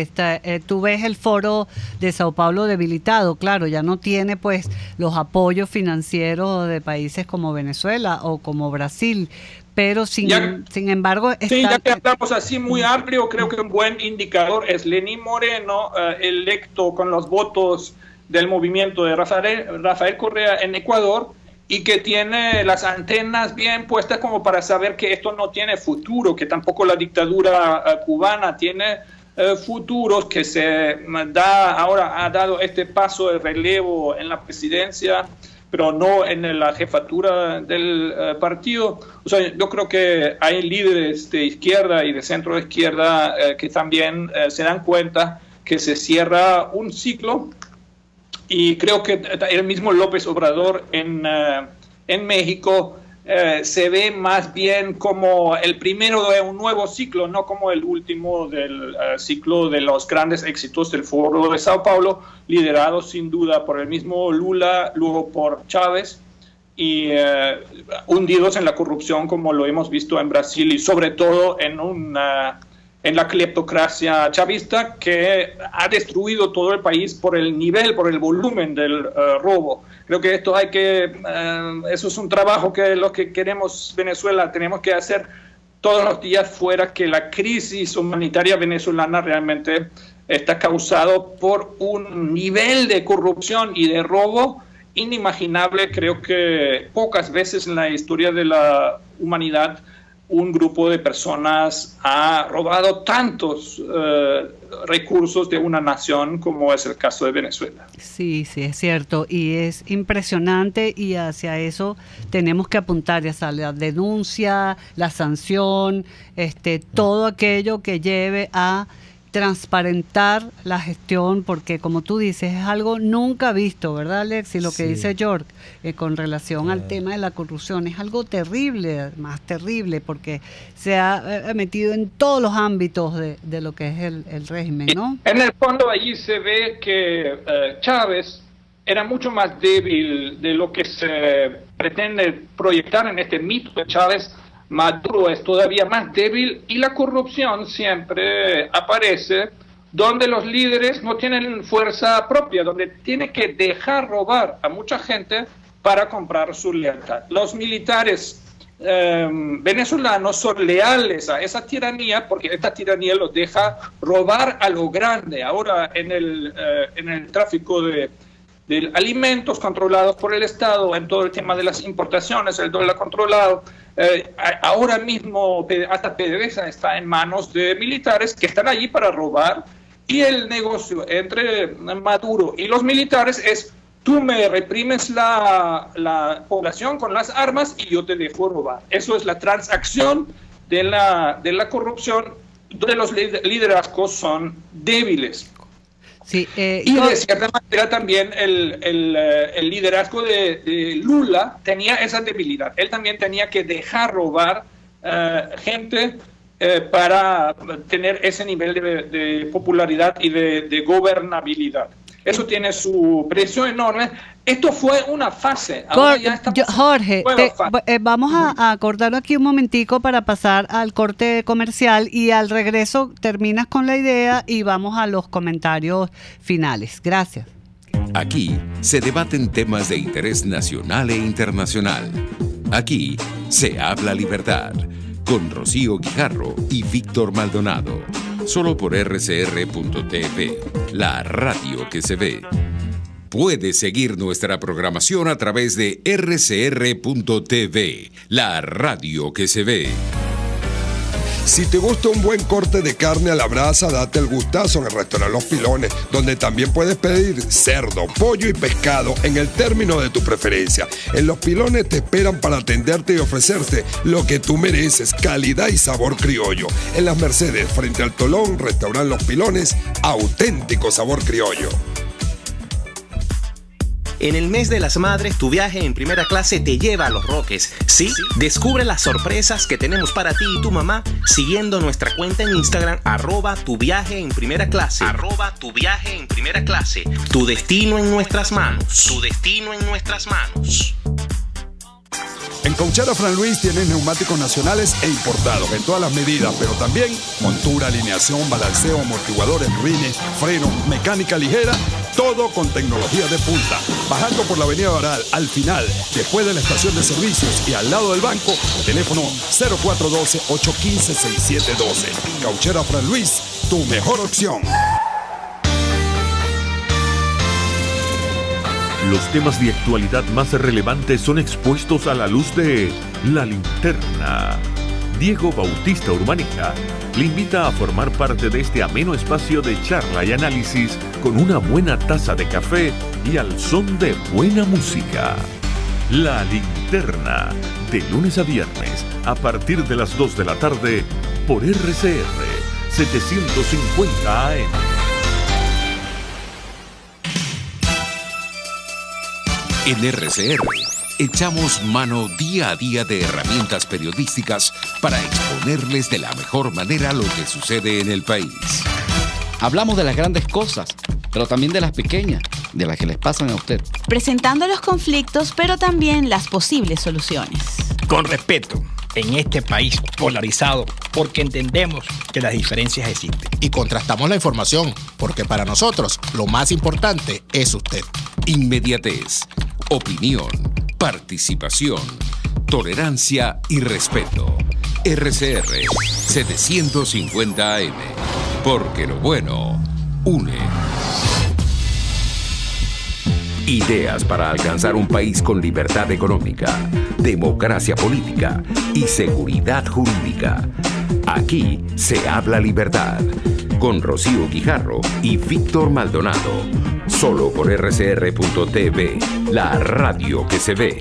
tú ves el Foro de Sao Paulo debilitado, claro, ya no tiene pues los apoyos financieros de países como Venezuela o como Brasil, pero sin embargo... Sí, ya que hablamos así muy amplio, creo que un buen indicador es Lenín Moreno, electo con los votos del movimiento de Rafael Correa en Ecuador, y que tiene las antenas bien puestas como para saber que esto no tiene futuro, que tampoco la dictadura cubana tiene futuros, que ahora ha dado este paso de relevo en la presidencia, pero no en la jefatura del partido. O sea, yo creo que hay líderes de izquierda y de centro izquierda que también se dan cuenta que se cierra un ciclo. Y creo que el mismo López Obrador en México se ve más bien como el primero de un nuevo ciclo, no como el último del ciclo de los grandes éxitos del Foro de Sao Paulo, liderado sin duda por el mismo Lula, luego por Chávez, y hundidos en la corrupción como lo hemos visto en Brasil y sobre todo en la cleptocracia chavista que ha destruido todo el país por el nivel, por el volumen del robo. Creo que eso es un trabajo que los que queremos Venezuela tenemos que hacer todos los días fuera, que la crisis humanitaria venezolana realmente está causado por un nivel de corrupción y de robo inimaginable. Creo que pocas veces en la historia de la humanidad un grupo de personas ha robado tantos recursos de una nación como es el caso de Venezuela. Sí, es cierto, y es impresionante, y hacia eso tenemos que apuntar, hacia la denuncia, la sanción, todo aquello que lleve a transparentar la gestión, porque como tú dices, es algo nunca visto, ¿verdad, Alex? Y lo que dice George con relación al tema de la corrupción es algo terrible, más terrible, porque se ha metido en todos los ámbitos de lo que es el régimen, ¿no? En el fondo allí se ve que Chávez era mucho más débil de lo que se pretende proyectar en este mito de Chávez. Maduro es todavía más débil y la corrupción siempre aparece donde los líderes no tienen fuerza propia, donde tienen que dejar robar a mucha gente para comprar su lealtad. Los militares venezolanos son leales a esa tiranía porque esta tiranía los deja robar a lo grande. Ahora en el tráfico de alimentos controlados por el Estado, en todo el tema de las importaciones, el dólar controlado, ahora mismo hasta PDVSA está en manos de militares que están allí para robar, y el negocio entre Maduro y los militares es: tú me reprimes la población con las armas y yo te dejo robar. Eso es la transacción de la corrupción, donde los liderazgos son débiles. Sí, y de cierta manera también el liderazgo de Lula tenía esa debilidad. Él también tenía que dejar robar gente para tener ese nivel de popularidad y de gobernabilidad. Eso tiene su precio enorme. Esto fue una fase. Ahora ya Jorge, vamos a cortarlo aquí un momentico para pasar al corte comercial, y al regreso terminas con la idea y vamos a los comentarios finales. Gracias. Aquí se debaten temas de interés nacional e internacional. Aquí se habla libertad, con Rocío Guijarro y Víctor Maldonado. Solo por rcr.tv, la radio que se ve. Puedes seguir nuestra programación a través de rcr.tv, la radio que se ve. Si te gusta un buen corte de carne a la brasa, date el gustazo en el restaurante Los Pilones, donde también puedes pedir cerdo, pollo y pescado en el término de tu preferencia. En Los Pilones te esperan para atenderte y ofrecerte lo que tú mereces: calidad y sabor criollo. En Las Mercedes, frente al Tolón, restaurante Los Pilones, auténtico sabor criollo. En el mes de las madres, tu viaje en primera clase te lleva a Los Roques. Sí, descubre las sorpresas que tenemos para ti y tu mamá siguiendo nuestra cuenta en Instagram, @tuviajeenprimeraClase. @tuviajeenprimeraClase. Tu destino en nuestras manos. Tu destino en nuestras manos. En Cauchera Fran Luis tienes neumáticos nacionales e importados en todas las medidas, pero también montura, alineación, balanceo, amortiguadores, rines, frenos, mecánica ligera, todo con tecnología de punta. Bajando por la avenida Baral, al final, después de la estación de servicios y al lado del banco, teléfono 0412-815-6712. Cauchera Fran Luis, tu mejor opción. Los temas de actualidad más relevantes son expuestos a la luz de La Linterna. Diego Bautista Urbaneja le invita a formar parte de este ameno espacio de charla y análisis con una buena taza de café y al son de buena música. La Linterna, de lunes a viernes, a partir de las 2 de la tarde, por RCR 750 AM. En RCR echamos mano día a día de herramientas periodísticas para exponerles de la mejor manera lo que sucede en el país. Hablamos de las grandes cosas, pero también de las pequeñas, de las que les pasan a usted. Presentando los conflictos, pero también las posibles soluciones. Con respeto, en este país polarizado, porque entendemos que las diferencias existen. Y contrastamos la información, porque para nosotros lo más importante es usted. Inmediatez, opinión, participación, tolerancia y respeto. RCR 750 AM, porque lo bueno une. Ideas para alcanzar un país con libertad económica, democracia política y seguridad jurídica. Aquí se habla libertad, con Rocío Guijarro y Víctor Maldonado. Solo por rcr.tv, la radio que se ve.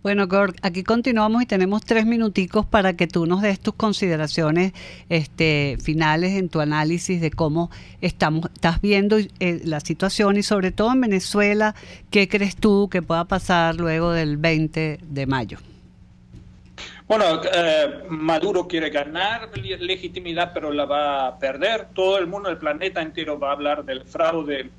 Bueno, Gord, aquí continuamos y tenemos 3 minuticos para que tú nos des tus consideraciones finales en tu análisis de cómo estás viendo la situación, y sobre todo en Venezuela, ¿qué crees tú que pueda pasar luego del 20 de mayo? Bueno, Maduro quiere ganar legitimidad, pero la va a perder. Todo el mundo, el planeta entero, va a hablar del fraude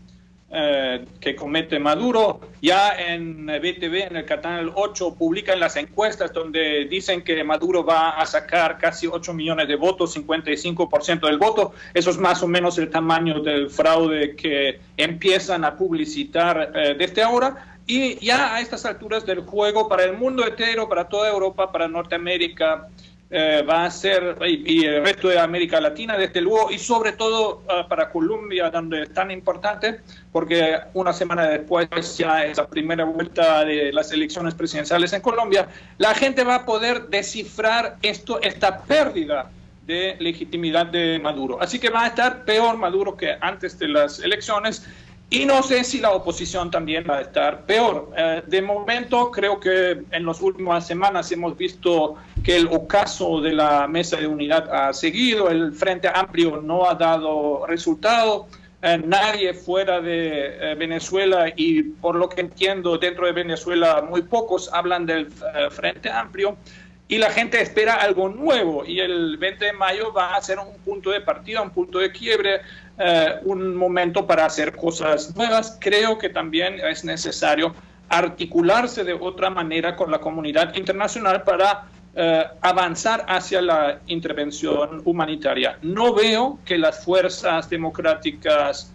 que comete Maduro. Ya en BTV, en el canal 8, publican las encuestas donde dicen que Maduro va a sacar casi 8 millones de votos, 55% del voto. Eso es más o menos el tamaño del fraude que empiezan a publicitar desde ahora. Y ya a estas alturas del juego, para el mundo entero, para toda Europa, para Norteamérica, va a ser, y el resto de América Latina, desde luego, y sobre todo para Colombia, donde es tan importante, porque una semana después ya es la primera vuelta de las elecciones presidenciales en Colombia, la gente va a poder descifrar esta pérdida de legitimidad de Maduro. Así que va a estar peor Maduro que antes de las elecciones. Y no sé si la oposición también va a estar peor. De momento, creo que en las últimas semanas hemos visto que el ocaso de la mesa de unidad ha seguido, el Frente Amplio no ha dado resultado, nadie fuera de Venezuela, y por lo que entiendo dentro de Venezuela muy pocos hablan del Frente Amplio, y la gente espera algo nuevo, y el 20 de mayo va a ser un punto de partida, un punto de quiebre, un momento para hacer cosas nuevas. Creo que también es necesario articularse de otra manera con la comunidad internacional para avanzar hacia la intervención humanitaria. No veo que las fuerzas democráticas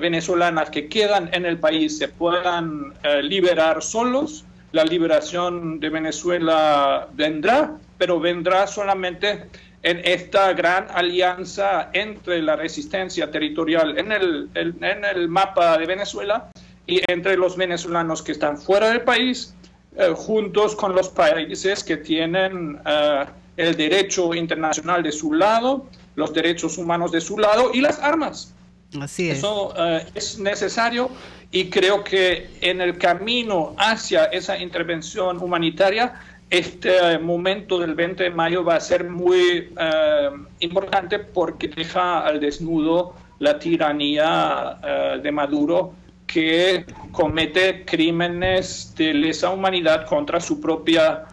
venezolanas que quedan en el país se puedan liberar solos. La liberación de Venezuela vendrá, pero vendrá solamente en esta gran alianza entre la resistencia territorial en el mapa de Venezuela y entre los venezolanos que están fuera del país, juntos con los países que tienen el derecho internacional de su lado, los derechos humanos de su lado y las armas. Así es. Eso es necesario, y creo que en el camino hacia esa intervención humanitaria, este momento del 20 de mayo va a ser muy importante, porque deja al desnudo la tiranía de Maduro, que comete crímenes de lesa humanidad contra su propia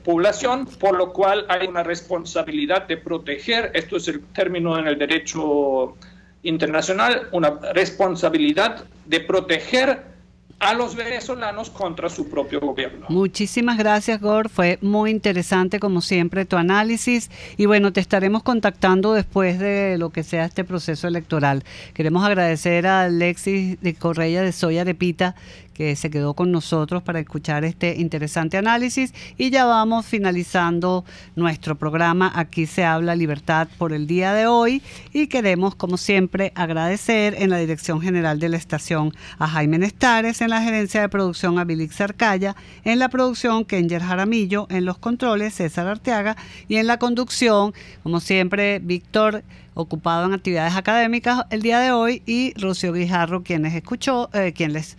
población, por lo cual hay una responsabilidad de proteger, esto es el término en el derecho internacional, una responsabilidad de proteger a los venezolanos contra su propio gobierno. Muchísimas gracias, Gord. Fue muy interesante, como siempre, tu análisis. Y bueno, te estaremos contactando después de lo que sea este proceso electoral. Queremos agradecer a Alexis de Correia de Soy Arepita, que se quedó con nosotros para escuchar este interesante análisis, y ya vamos finalizando nuestro programa Aquí se habla libertad por el día de hoy, y queremos, como siempre, agradecer en la dirección general de la estación a Jaime Nestares, en la gerencia de producción a Bilix Arcaya, en la producción Kenger Jaramillo, en los controles César Arteaga, y en la conducción, como siempre, Víctor, ocupado en actividades académicas el día de hoy, y Rocío Grijarro, quien les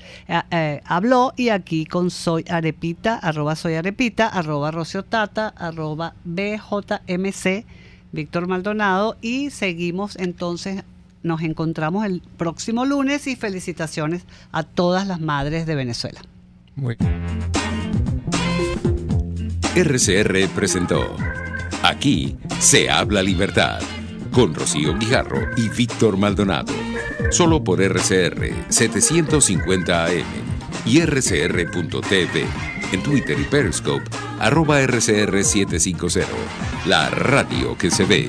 habló, y aquí con Soy Arepita, @soyarepita, @rociotata, @bjmc, Víctor Maldonado, y seguimos entonces, nos encontramos el próximo lunes, y felicitaciones a todas las madres de Venezuela. Muy RCR presentó Aquí se habla libertad, con Rocío Guijarro y Víctor Maldonado, solo por RCR 750 AM y rcr.tv, en Twitter y Periscope, @RCR750, la radio que se ve.